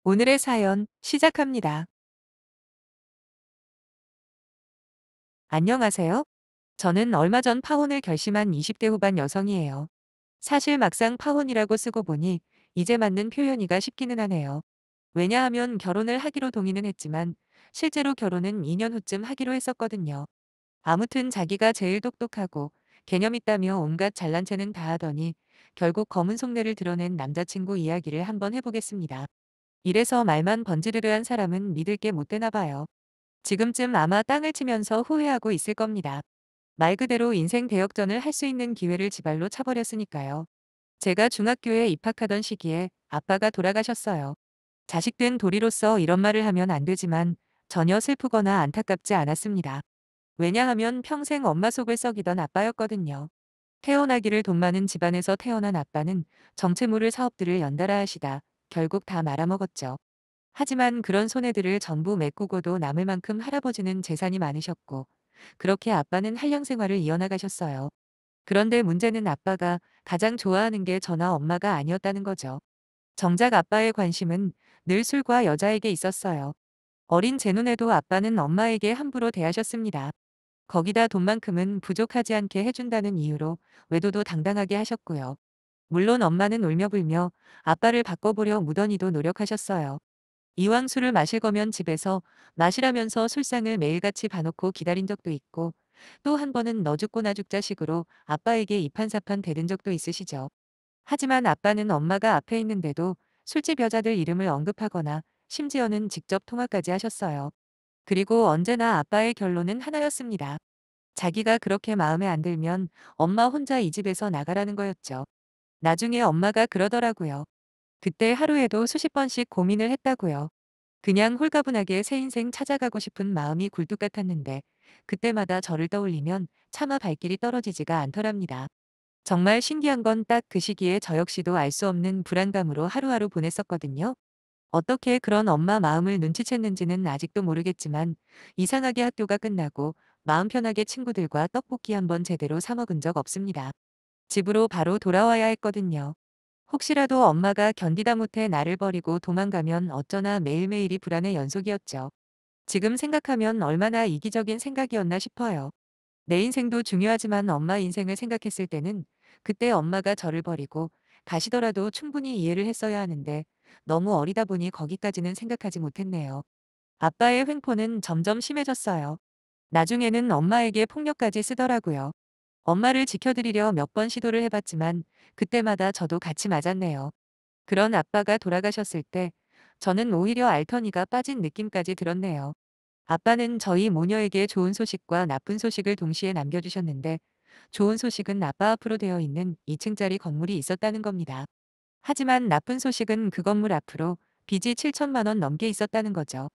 오늘의 사연 시작합니다. 안녕하세요. 저는 얼마 전 파혼을 결심한 20대 후반 여성이에요. 사실 막상 파혼이라고 쓰고 보니 이제 맞는 표현이가 싶기는 하네요. 왜냐하면 결혼을 하기로 동의는 했지만 실제로 결혼은 2년 후쯤 하기로 했었거든요. 아무튼 자기가 제일 똑똑하고 개념 있다며 온갖 잘난 체는 다 하더니 결국 검은 속내를 드러낸 남자친구 이야기를 한번 해보겠습니다. 이래서 말만 번지르르한 사람은 믿을 게 못 되나 봐요. 지금쯤 아마 땅을 치면서 후회하고 있을 겁니다. 말 그대로 인생 대역전을 할 수 있는 기회를 지발로 차버렸으니까요. 제가 중학교에 입학하던 시기에 아빠가 돌아가셨어요. 자식된 도리로서 이런 말을 하면 안 되지만 전혀 슬프거나 안타깝지 않았습니다. 왜냐하면 평생 엄마 속을 썩이던 아빠였거든요. 태어나기를 돈 많은 집안에서 태어난 아빠는 정체 모를 사업들을 연달아 하시다 결국 다 말아먹었죠. 하지만 그런 손해들을 전부 메꾸고도 남을 만큼 할아버지는 재산이 많으셨고 그렇게 아빠는 한량 생활을 이어나가셨어요. 그런데 문제는 아빠가 가장 좋아하는 게 저나 엄마가 아니었다는 거죠. 정작 아빠의 관심은 늘 술과 여자에게 있었어요. 어린 제 눈에도 아빠는 엄마에게 함부로 대하셨습니다. 거기다 돈만큼은 부족하지 않게 해준다는 이유로 외도도 당당하게 하셨고요. 물론 엄마는 울며불며 아빠를 바꿔보려 무던히도 노력하셨어요. 이왕 술을 마실 거면 집에서 마시라면서 술상을 매일같이 봐놓고 기다린 적도 있고 또 한 번은 너 죽고 나 죽자식으로 아빠에게 이판사판 대든 적도 있으시죠. 하지만 아빠는 엄마가 앞에 있는데도 술집 여자들 이름을 언급하거나 심지어는 직접 통화까지 하셨어요. 그리고 언제나 아빠의 결론은 하나였습니다. 자기가 그렇게 마음에 안 들면 엄마 혼자 이 집에서 나가라는 거였죠. 나중에 엄마가 그러더라고요. 그때 하루에도 수십 번씩 고민을 했다고요. 그냥 홀가분하게 새 인생 찾아가고 싶은 마음이 굴뚝 같았는데 그때마다 저를 떠올리면 차마 발길이 떨어지지가 않더랍니다. 정말 신기한 건 딱 그 시기에 저 역시도 알 수 없는 불안감으로 하루하루 보냈었거든요. 어떻게 그런 엄마 마음을 눈치챘는지는 아직도 모르겠지만 이상하게 학교가 끝나고 마음 편하게 친구들과 떡볶이 한번 제대로 사 먹은 적 없습니다. 집으로 바로 돌아와야 했거든요. 혹시라도 엄마가 견디다 못해 나를 버리고 도망가면 어쩌나 매일매일이 불안의 연속이었죠. 지금 생각하면 얼마나 이기적인 생각이었나 싶어요. 내 인생도 중요하지만 엄마 인생을 생각했을 때는 그때 엄마가 저를 버리고 가시더라도 충분히 이해를 했어야 하는데 너무 어리다 보니 거기까지는 생각하지 못했네요. 아빠의 횡포는 점점 심해졌어요. 나중에는 엄마에게 폭력까지 쓰더라고요. 엄마를 지켜드리려 몇 번 시도를 해봤지만 그때마다 저도 같이 맞았네요. 그런 아빠가 돌아가셨을 때 저는 오히려 알터니가 빠진 느낌까지 들었네요. 아빠는 저희 모녀에게 좋은 소식과 나쁜 소식을 동시에 남겨주셨는데 좋은 소식은 아빠 앞으로 되어 있는 2층짜리 건물이 있었다는 겁니다. 하지만 나쁜 소식은 그 건물 앞으로 빚이 7천만 원 넘게 있었다는 거죠.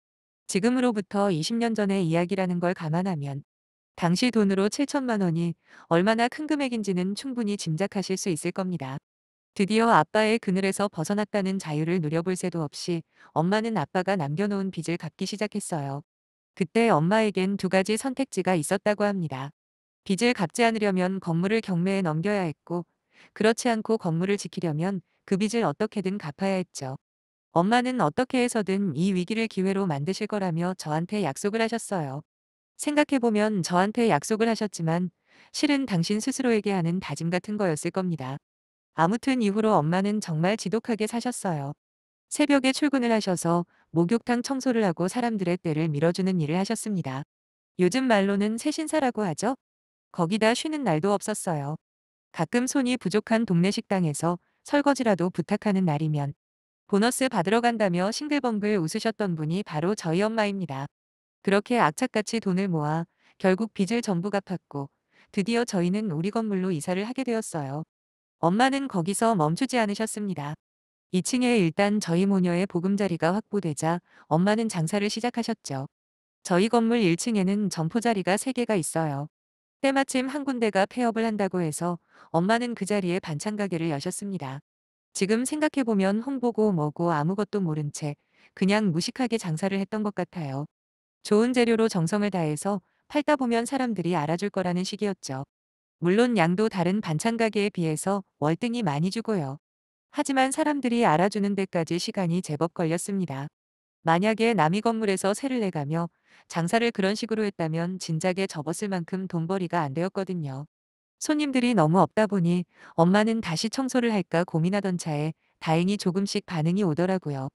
지금으로부터 20년 전의 이야기라는 걸 감안하면 당시 돈으로 7천만 원이 얼마나 큰 금액인지는 충분히 짐작하실 수 있을 겁니다. 드디어 아빠의 그늘에서 벗어났다는 자유를 누려볼 새도 없이 엄마는 아빠가 남겨놓은 빚을 갚기 시작했어요. 그때 엄마에겐 두 가지 선택지가 있었다고 합니다. 빚을 갚지 않으려면 건물을 경매에 넘겨야 했고, 그렇지 않고 건물을 지키려면 그 빚을 어떻게든 갚아야 했죠. 엄마는 어떻게 해서든 이 위기를 기회로 만드실 거라며 저한테 약속을 하셨어요. 생각해보면 저한테 약속을 하셨지만 실은 당신 스스로에게 하는 다짐 같은 거였을 겁니다. 아무튼 이후로 엄마는 정말 지독하게 사셨어요. 새벽에 출근을 하셔서 목욕탕 청소를 하고 사람들의 떼를 밀어주는 일을 하셨습니다. 요즘 말로는 새신사라고 하죠. 거기다 쉬는 날도 없었어요. 가끔 손이 부족한 동네 식당에서 설거지라도 부탁하는 날이면 보너스 받으러 간다며 싱글벙글 웃으셨던 분이 바로 저희 엄마입니다. 그렇게 악착같이 돈을 모아 결국 빚을 전부 갚았고 드디어 저희는 우리 건물로 이사를 하게 되었어요. 엄마는 거기서 멈추지 않으셨습니다. 2층에 일단 저희 모녀의 보금자리가 확보되자 엄마는 장사를 시작하셨죠. 저희 건물 1층에는 점포자리가 3개가 있어요. 때마침 한 군데가 폐업을 한다고 해서 엄마는 그 자리에 반찬 가게를 여셨습니다. 지금 생각해보면 홍보고 뭐고 아무것도 모른 채 그냥 무식하게 장사를 했던 것 같아요. 좋은 재료로 정성을 다해서 팔다 보면 사람들이 알아줄 거라는 식이었죠. 물론 양도 다른 반찬 가게에 비해서 월등히 많이 주고요. 하지만 사람들이 알아주는 데까지 시간이 제법 걸렸습니다. 만약에 남이 건물에서 세를 내가며 장사를 그런 식으로 했다면 진작에 접었을 만큼 돈벌이가 안 되었거든요. 손님들이 너무 없다 보니 엄마는 다시 청소를 할까 고민하던 차에 다행히 조금씩 반응이 오더라고요.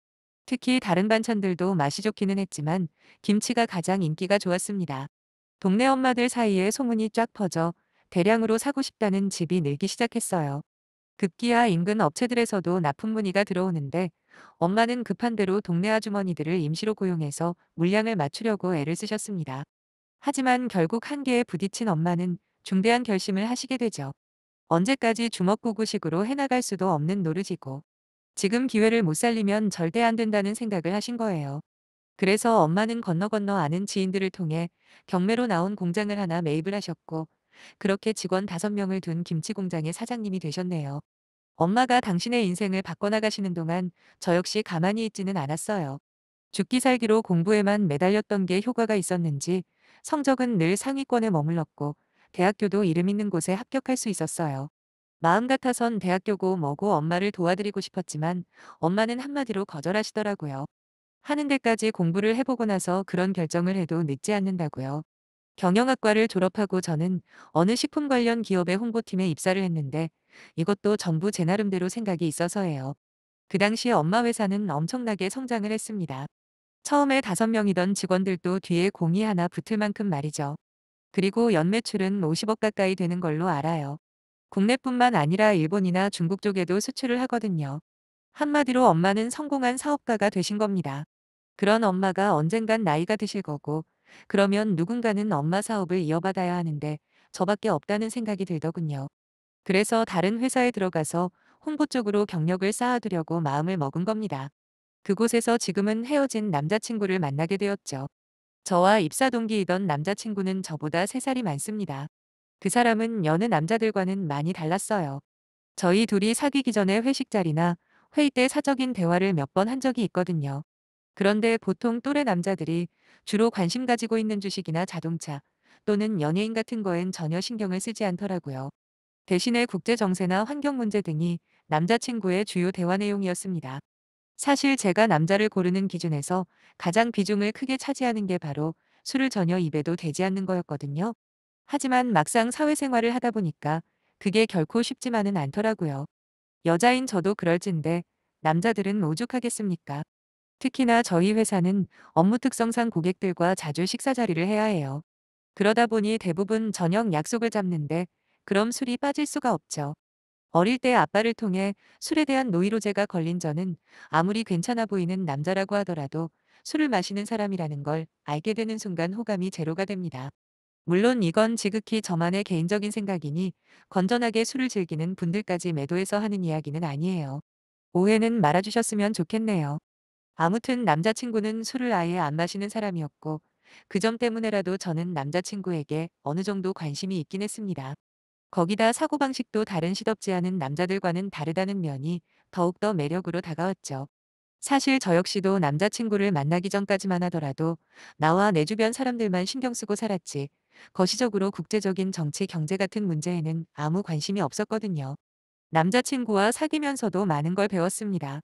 특히 다른 반찬들도 맛이 좋기는 했지만 김치가 가장 인기가 좋았습니다. 동네 엄마들 사이에 소문이 쫙 퍼져 대량으로 사고 싶다는 집이 늘기 시작했어요. 급기야 인근 업체들에서도 납품 문의가 들어오는데 엄마는 급한 대로 동네 아주머니들을 임시로 고용해서 물량을 맞추려고 애를 쓰셨습니다. 하지만 결국 한계에 부딪힌 엄마는 중대한 결심을 하시게 되죠. 언제까지 주먹구구식으로 해나갈 수도 없는 노릇이고 지금 기회를 못 살리면 절대 안 된다는 생각을 하신 거예요. 그래서 엄마는 건너 건너 아는 지인들을 통해 경매로 나온 공장을 하나 매입을 하셨고 그렇게 직원 5명을 둔 김치 공장의 사장님이 되셨네요. 엄마가 당신의 인생을 바꿔나가시는 동안 저 역시 가만히 있지는 않았어요. 죽기 살기로 공부에만 매달렸던 게 효과가 있었는지 성적은 늘 상위권에 머물렀고 대학교도 이름 있는 곳에 합격할 수 있었어요. 마음 같아선 대학교고 뭐고 엄마를 도와드리고 싶었지만 엄마는 한마디로 거절하시더라고요. 하는 데까지 공부를 해보고 나서 그런 결정을 해도 늦지 않는다고요. 경영학과를 졸업하고 저는 어느 식품 관련 기업의 홍보팀에 입사를 했는데 이것도 전부 제 나름대로 생각이 있어서예요. 그 당시 엄마 회사는 엄청나게 성장을 했습니다. 처음에 5명이던 직원들도 뒤에 공이 하나 붙을 만큼 말이죠. 그리고 연매출은 50억 가까이 되는 걸로 알아요. 국내뿐만 아니라 일본이나 중국 쪽에도 수출을 하거든요. 한마디로 엄마는 성공한 사업가가 되신 겁니다. 그런 엄마가 언젠간 나이가 드실 거고, 그러면 누군가는 엄마 사업을 이어받아야 하는데 저밖에 없다는 생각이 들더군요. 그래서 다른 회사에 들어가서 홍보 쪽으로 경력을 쌓아두려고 마음을 먹은 겁니다. 그곳에서 지금은 헤어진 남자친구를 만나게 되었죠. 저와 입사 동기이던 남자친구는 저보다 3살이 많습니다. 그 사람은 여느 남자들과는 많이 달랐어요. 저희 둘이 사귀기 전에 회식 자리나 회의 때 사적인 대화를 몇 번 한 적이 있거든요. 그런데 보통 또래 남자들이 주로 관심 가지고 있는 주식이나 자동차 또는 연예인 같은 거엔 전혀 신경을 쓰지 않더라고요. 대신에 국제 정세나 환경 문제 등이 남자친구의 주요 대화 내용이었습니다. 사실 제가 남자를 고르는 기준에서 가장 비중을 크게 차지하는 게 바로 술을 전혀 입에도 대지 않는 거였거든요. 하지만 막상 사회생활을 하다 보니까 그게 결코 쉽지만은 않더라고요. 여자인 저도 그럴진데 남자들은 오죽하겠습니까? 특히나 저희 회사는 업무 특성상 고객들과 자주 식사 자리를 해야 해요. 그러다 보니 대부분 저녁 약속을 잡는데 그럼 술이 빠질 수가 없죠. 어릴 때 아빠를 통해 술에 대한 노이로제가 걸린 저는 아무리 괜찮아 보이는 남자라고 하더라도 술을 마시는 사람이라는 걸 알게 되는 순간 호감이 제로가 됩니다. 물론 이건 지극히 저만의 개인적인 생각이니 건전하게 술을 즐기는 분들까지 매도해서 하는 이야기는 아니에요. 오해는 말아주셨으면 좋겠네요. 아무튼 남자친구는 술을 아예 안 마시는 사람이었고 그 점 때문에라도 저는 남자친구에게 어느 정도 관심이 있긴 했습니다. 거기다 사고방식도 다른 시덥지 않은 남자들과는 다르다는 면이 더욱더 매력으로 다가왔죠. 사실 저 역시도 남자친구를 만나기 전까지만 하더라도 나와 내 주변 사람들만 신경 쓰고 살았지. 거시적으로 국제적인 정치 경제 같은 문제에는 아무 관심이 없었거든요. 남자친구와 사귀면서도 많은 걸 배웠습니다.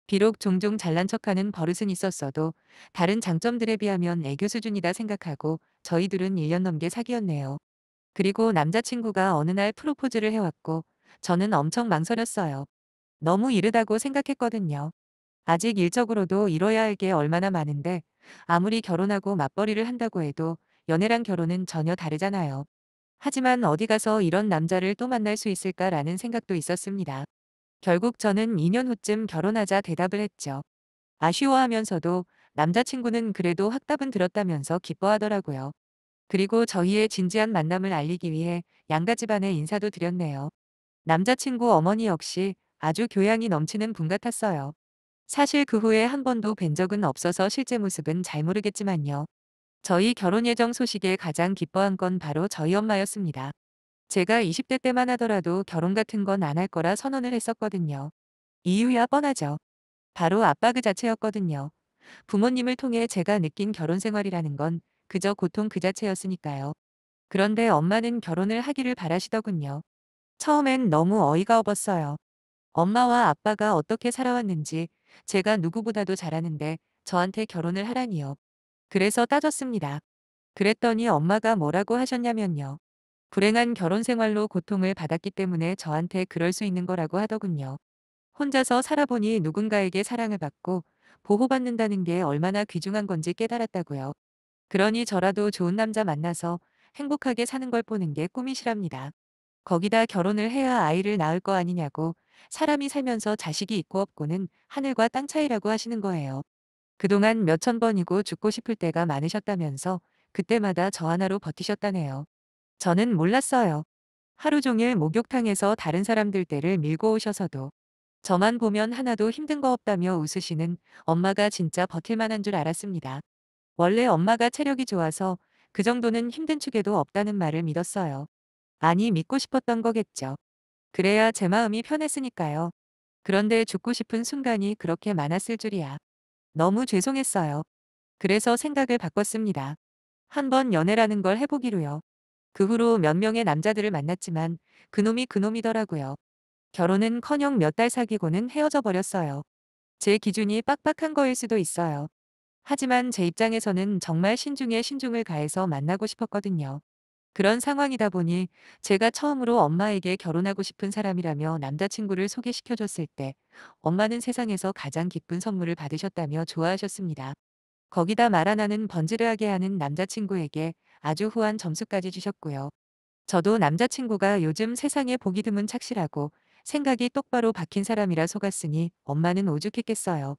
비록 종종 잘난 척하는 버릇은 있었어도 다른 장점들에 비하면 애교 수준이다 생각하고 저희 둘은 1년 넘게 사귀었네요. 그리고 남자친구가 어느 날 프로포즈를 해왔고 저는 엄청 망설였어요. 너무 이르다고 생각했거든요. 아직 일적으로도 이뤄야 할 게 얼마나 많은데 아무리 결혼하고 맞벌이를 한다고 해도 연애랑 결혼은 전혀 다르잖아요. 하지만 어디 가서 이런 남자를 또 만날 수 있을까라는 생각도 있었습니다. 결국 저는 2년 후쯤 결혼하자 대답을 했죠. 아쉬워하면서도 남자친구는 그래도 확답은 들었다면서 기뻐하더라고요. 그리고 저희의 진지한 만남을 알리기 위해 양가 집안에 인사도 드렸네요. 남자친구 어머니 역시 아주 교양이 넘치는 분 같았어요. 사실 그 후에 한 번도 뵌 적은 없어서 실제 모습은 잘 모르겠지만요. 저희 결혼 예정 소식에 가장 기뻐한 건 바로 저희 엄마였습니다. 제가 20대 때만 하더라도 결혼 같은 건 안 할 거라 선언을 했었거든요. 이유야 뻔하죠. 바로 아빠 그 자체였거든요. 부모님을 통해 제가 느낀 결혼 생활이라는 건 그저 고통 그 자체였으니까요. 그런데 엄마는 결혼을 하기를 바라시더군요. 처음엔 너무 어이가 없었어요. 엄마와 아빠가 어떻게 살아왔는지 제가 누구보다도 잘 아는데 저한테 결혼을 하라니요. 그래서 따졌습니다. 그랬더니 엄마가 뭐라고 하셨냐면요. 불행한 결혼 생활로 고통을 받았기 때문에 저한테 그럴 수 있는 거라고 하더군요. 혼자서 살아보니 누군가에게 사랑을 받고 보호받는다는 게 얼마나 귀중한 건지 깨달았다고요. 그러니 저라도 좋은 남자 만나서 행복하게 사는 걸 보는 게 꿈이시랍니다. 거기다 결혼을 해야 아이를 낳을 거 아니냐고 사람이 살면서 자식이 있고 없고는 하늘과 땅 차이라고 하시는 거예요. 그동안 몇천 번이고 죽고 싶을 때가 많으셨다면서 그때마다 저 하나로 버티셨다네요. 저는 몰랐어요. 하루 종일 목욕탕에서 다른 사람들 떼를 밀고 오셔서도 저만 보면 하나도 힘든 거 없다며 웃으시는 엄마가 진짜 버틸 만한 줄 알았습니다. 원래 엄마가 체력이 좋아서 그 정도는 힘든 축에도 없다는 말을 믿었어요. 아니 믿고 싶었던 거겠죠. 그래야 제 마음이 편했으니까요. 그런데 죽고 싶은 순간이 그렇게 많았을 줄이야. 너무 죄송했어요. 그래서 생각을 바꿨습니다. 한번 연애라는 걸 해보기로요. 그 후로 몇 명의 남자들을 만났지만 그놈이 그놈이더라고요. 결혼은커녕 몇 달 사귀고는 헤어져 버렸어요. 제 기준이 빡빡한 거일 수도 있어요. 하지만 제 입장에서는 정말 신중에 신중을 가해서 만나고 싶었거든요. 그런 상황이다 보니 제가 처음으로 엄마에게 결혼하고 싶은 사람이라며 남자친구를 소개시켜줬을 때 엄마는 세상에서 가장 기쁜 선물을 받으셨다며 좋아하셨습니다. 거기다 말 하나는 번지르하게 하는 남자친구에게 아주 후한 점수까지 주셨고요. 저도 남자친구가 요즘 세상에 보기 드문 착실하고 생각이 똑바로 박힌 사람이라 속았으니 엄마는 오죽했겠어요.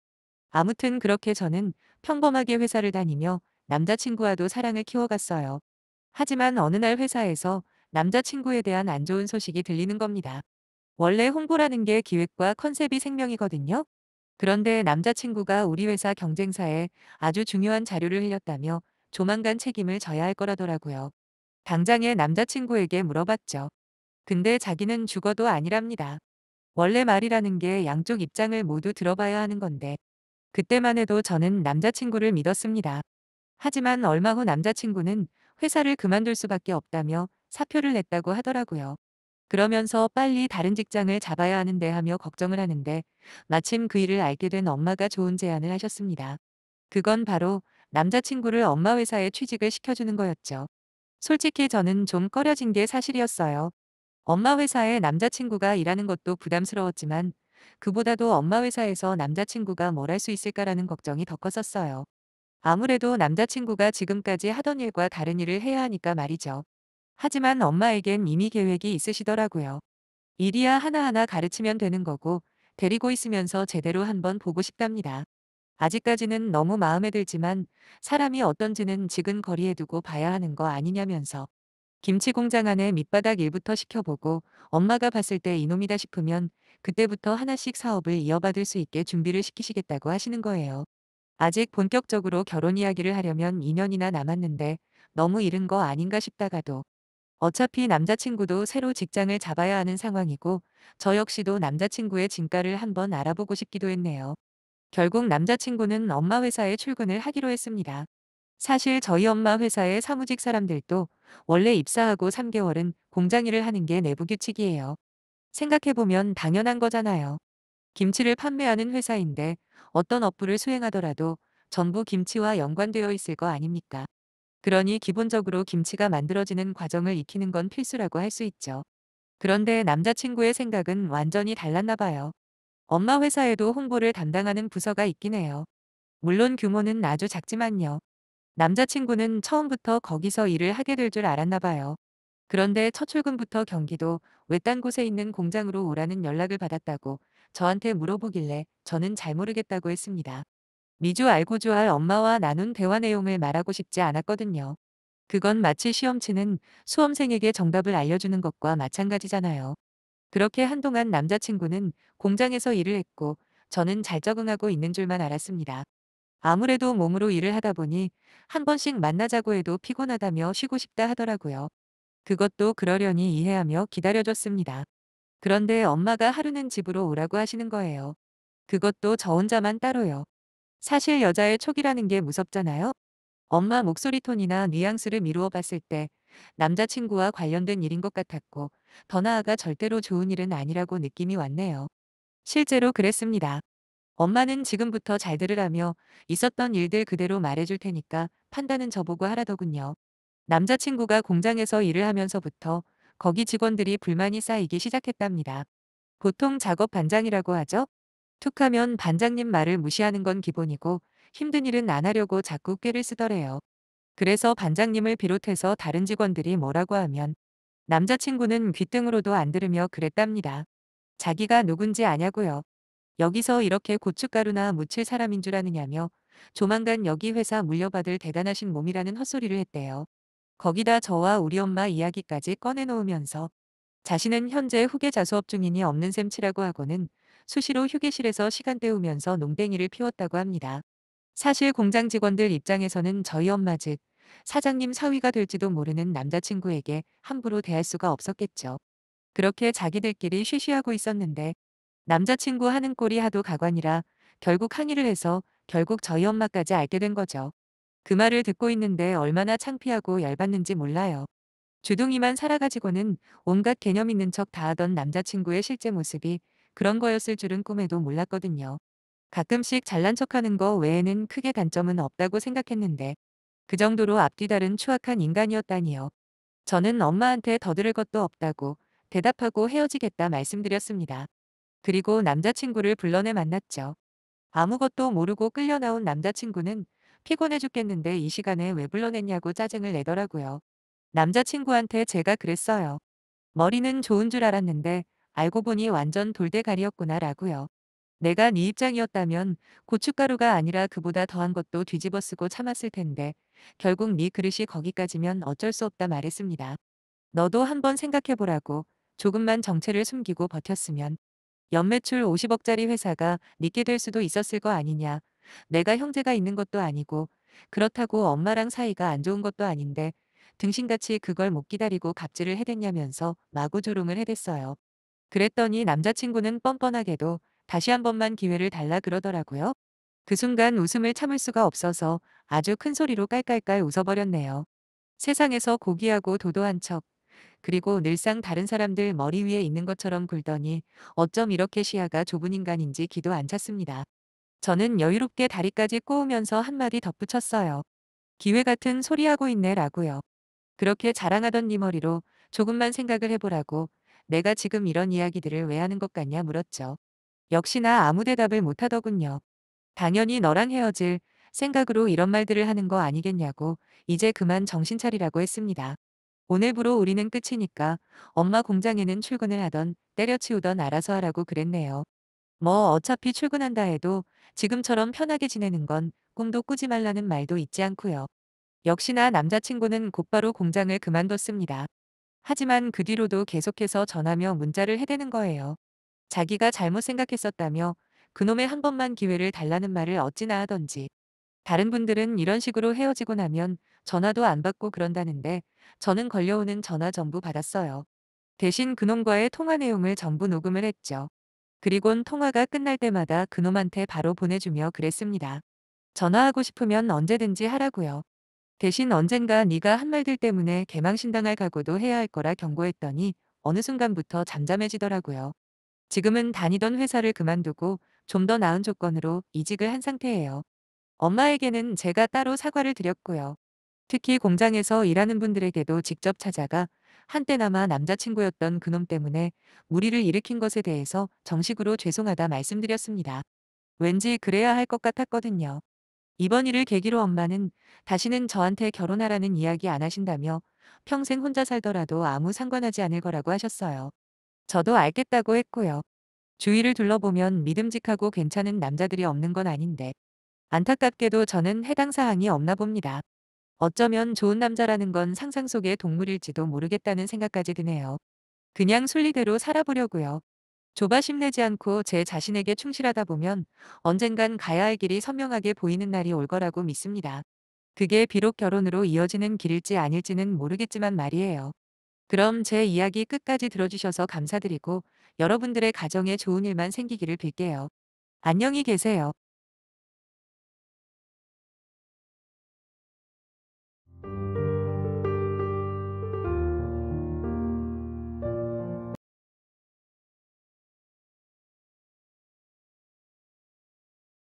아무튼 그렇게 저는 평범하게 회사를 다니며 남자친구와도 사랑을 키워갔어요. 하지만 어느 날 회사에서 남자친구에 대한 안 좋은 소식이 들리는 겁니다. 원래 홍보라는 게 기획과 컨셉이 생명이거든요. 그런데 남자친구가 우리 회사 경쟁사에 아주 중요한 자료를 흘렸다며 조만간 책임을 져야 할 거라더라고요. 당장에 남자친구에게 물어봤죠. 근데 자기는 죽어도 아니랍니다. 원래 말이라는 게 양쪽 입장을 모두 들어봐야 하는 건데 그때만 해도 저는 남자친구를 믿었습니다. 하지만 얼마 후 남자친구는 회사를 그만둘 수밖에 없다며 사표를 냈다고 하더라고요. 그러면서 빨리 다른 직장을 잡아야 하는데 하며 걱정을 하는데 마침 그 일을 알게 된 엄마가 좋은 제안을 하셨습니다. 그건 바로 남자친구를 엄마 회사에 취직을 시켜주는 거였죠. 솔직히 저는 좀 꺼려진 게 사실이었어요. 엄마 회사에 남자친구가 일하는 것도 부담스러웠지만 그보다도 엄마 회사에서 남자친구가 뭘 할 수 있을까라는 걱정이 더 컸었어요. 아무래도 남자친구가 지금까지 하던 일과 다른 일을 해야 하니까 말이죠. 하지만 엄마에겐 이미 계획이 있으시더라고요. 일이야 하나하나 가르치면 되는 거고 데리고 있으면서 제대로 한번 보고 싶답니다. 아직까지는 너무 마음에 들지만 사람이 어떤지는 지근거리에 두고 봐야 하는 거 아니냐면서 김치 공장 안에 밑바닥 일부터 시켜보고 엄마가 봤을 때 이놈이다 싶으면 그때부터 하나씩 사업을 이어받을 수 있게 준비를 시키시겠다고 하시는 거예요. 아직 본격적으로 결혼 이야기를 하려면 2년이나 남았는데 너무 이른 거 아닌가 싶다가도 어차피 남자친구도 새로 직장을 잡아야 하는 상황이고 저 역시도 남자친구의 진가를 한번 알아보고 싶기도 했네요. 결국 남자친구는 엄마 회사에 출근을 하기로 했습니다. 사실 저희 엄마 회사의 사무직 사람들도 원래 입사하고 3개월은 공장 일을 하는 게 내부 규칙이에요. 생각해보면 당연한 거잖아요. 김치를 판매하는 회사인데 어떤 업무를 수행하더라도 전부 김치와 연관되어 있을 거 아닙니까? 그러니 기본적으로 김치가 만들어지는 과정을 익히는 건 필수라고 할 수 있죠. 그런데 남자친구의 생각은 완전히 달랐나 봐요. 엄마 회사에도 홍보를 담당하는 부서가 있긴 해요. 물론 규모는 아주 작지만요. 남자친구는 처음부터 거기서 일을 하게 될 줄 알았나 봐요. 그런데 첫 출근부터 경기도 외딴 곳에 있는 공장으로 오라는 연락을 받았다고 저한테 물어보길래 저는 잘 모르겠다고 했습니다. 미주 알고주 알 엄마와 나눈 대화 내용을 말하고 싶지 않았거든요. 그건 마치 시험 치는 수험생에게 정답을 알려주는 것과 마찬가지잖아요. 그렇게 한동안 남자친구는 공장에서 일을 했고 저는 잘 적응하고 있는 줄만 알았습니다. 아무래도 몸으로 일을 하다 보니 한 번씩 만나자고 해도 피곤하다며 쉬고 싶다 하더라고요. 그것도 그러려니 이해하며 기다려줬습니다. 그런데 엄마가 하루는 집으로 오라고 하시는 거예요. 그것도 저 혼자만 따로요. 사실 여자의 촉이라는 게 무섭잖아요. 엄마 목소리 톤이나 뉘앙스를 미루어 봤을 때 남자친구와 관련된 일인 것 같았고 더 나아가 절대로 좋은 일은 아니라고 느낌이 왔네요. 실제로 그랬습니다. 엄마는 지금부터 잘 들으라며 있었던 일들 그대로 말해줄 테니까 판단은 저보고 하라더군요. 남자친구가 공장에서 일을 하면서부터 거기 직원들이 불만이 쌓이기 시작했답니다. 보통 작업 반장이라고 하죠. 툭 하면 반장님 말을 무시하는 건 기본이고 힘든 일은 안 하려고 자꾸 꾀를 쓰더래요. 그래서 반장님을 비롯해서 다른 직원들이 뭐라고 하면 남자친구는 귓등으로도 안 들으며 그랬답니다. 자기가 누군지 아냐고요. 여기서 이렇게 고춧가루나 묻힐 사람인 줄 아느냐며 조만간 여기 회사 물려받을 대단하신 몸이라는 헛소리를 했대요. 거기다 저와 우리 엄마 이야기까지 꺼내놓으면서 자신은 현재 후계 자수업 중이니 없는 셈 치라고 하고는 수시로 휴게실에서 시간 때우면서 농땡이를 피웠다고 합니다. 사실 공장 직원들 입장에서는 저희 엄마 즉 사장님 사위가 될지도 모르는 남자친구에게 함부로 대할 수가 없었겠죠. 그렇게 자기들끼리 쉬쉬하고 있었는데 남자친구 하는 꼴이 하도 가관이라 결국 항의를 해서 결국 저희 엄마까지 알게 된 거죠. 그 말을 듣고 있는데 얼마나 창피하고 열받는지 몰라요. 주둥이만 살아가지고는 온갖 개념 있는 척 다 하던 남자친구의 실제 모습이 그런 거였을 줄은 꿈에도 몰랐거든요. 가끔씩 잘난 척하는 거 외에는 크게 단점은 없다고 생각했는데 그 정도로 앞뒤 다른 추악한 인간이었다니요. 저는 엄마한테 더 들을 것도 없다고 대답하고 헤어지겠다 말씀드렸습니다. 그리고 남자친구를 불러내 만났죠. 아무것도 모르고 끌려 나온 남자친구는 피곤해 죽겠는데 이 시간에 왜 불러냈냐고 짜증을 내더라고요. 남자친구한테 제가 그랬어요. 머리는 좋은 줄 알았는데 알고 보니 완전 돌대가리였구나라고요. 내가 네 입장이었다면 고춧가루가 아니라 그보다 더한 것도 뒤집어 쓰고 참았을 텐데 결국 네 그릇이 거기까지면 어쩔 수 없다 말했습니다. 너도 한번 생각해보라고. 조금만 정체를 숨기고 버텼으면 연매출 50억짜리 회사가 네게 될 수도 있었을 거 아니냐. 내가 형제가 있는 것도 아니고 그렇다고 엄마랑 사이가 안 좋은 것도 아닌데 등신같이 그걸 못 기다리고 갑질을 해댔냐면서 마구 조롱을 해댔어요. 그랬더니 남자친구는 뻔뻔하게도 다시 한 번만 기회를 달라 그러더라고요. 그 순간 웃음을 참을 수가 없어서 아주 큰 소리로 깔깔깔 웃어버렸네요. 세상에서 고귀하고 도도한 척, 그리고 늘상 다른 사람들 머리 위에 있는 것처럼 굴더니 어쩜 이렇게 시야가 좁은 인간인지 기도 안 찼습니다. 저는 여유롭게 다리까지 꼬으면서 한마디 덧붙였어요. 기회 같은 소리하고 있네라고요. 그렇게 자랑하던 네 머리로 조금만 생각을 해보라고. 내가 지금 이런 이야기들을 왜 하는 것 같냐 물었죠. 역시나 아무 대답을 못하더군요. 당연히 너랑 헤어질 생각으로 이런 말들을 하는 거 아니겠냐고 이제 그만 정신 차리라고 했습니다. 오늘부로 우리는 끝이니까 엄마 공장에는 출근을 하던 때려치우던 알아서 하라고 그랬네요. 뭐 어차피 출근한다 해도 지금처럼 편하게 지내는 건 꿈도 꾸지 말라는 말도 잊지 않고요. 역시나 남자친구는 곧바로 공장을 그만뒀습니다. 하지만 그 뒤로도 계속해서 전화며 문자를 해대는 거예요. 자기가 잘못 생각했었다며 그놈의 한 번만 기회를 달라는 말을 어찌나 하던지. 다른 분들은 이런 식으로 헤어지고 나면 전화도 안 받고 그런다는데 저는 걸려오는 전화 전부 받았어요. 대신 그놈과의 통화 내용을 전부 녹음을 했죠. 그리곤 통화가 끝날 때마다 그놈한테 바로 보내주며 그랬습니다. 전화하고 싶으면 언제든지 하라고요. 대신 언젠가 네가 한 말들 때문에 개망신당할 각오도 해야 할 거라 경고했더니 어느 순간부터 잠잠해지더라고요. 지금은 다니던 회사를 그만두고 좀 더 나은 조건으로 이직을 한 상태예요. 엄마에게는 제가 따로 사과를 드렸고요. 특히 공장에서 일하는 분들에게도 직접 찾아가 한때나마 남자친구였던 그놈 때문에 무리를 일으킨 것에 대해서 정식으로 죄송하다 말씀드렸습니다. 왠지 그래야 할 것 같았거든요. 이번 일을 계기로 엄마는 다시는 저한테 결혼하라는 이야기 안 하신다며 평생 혼자 살더라도 아무 상관하지 않을 거라고 하셨어요. 저도 알겠다고 했고요. 주위를 둘러보면 믿음직하고 괜찮은 남자들이 없는 건 아닌데 안타깝게도 저는 해당 사항이 없나 봅니다. 어쩌면 좋은 남자라는 건 상상 속의 동물일지도 모르겠다는 생각까지 드네요. 그냥 순리대로 살아보려고요. 조바심 내지 않고 제 자신에게 충실하다 보면 언젠간 가야 할 길이 선명하게 보이는 날이 올 거라고 믿습니다. 그게 비록 결혼으로 이어지는 길일지 아닐지는 모르겠지만 말이에요. 그럼 제 이야기 끝까지 들어주셔서 감사드리고 여러분들의 가정에 좋은 일만 생기기를 빌게요. 안녕히 계세요.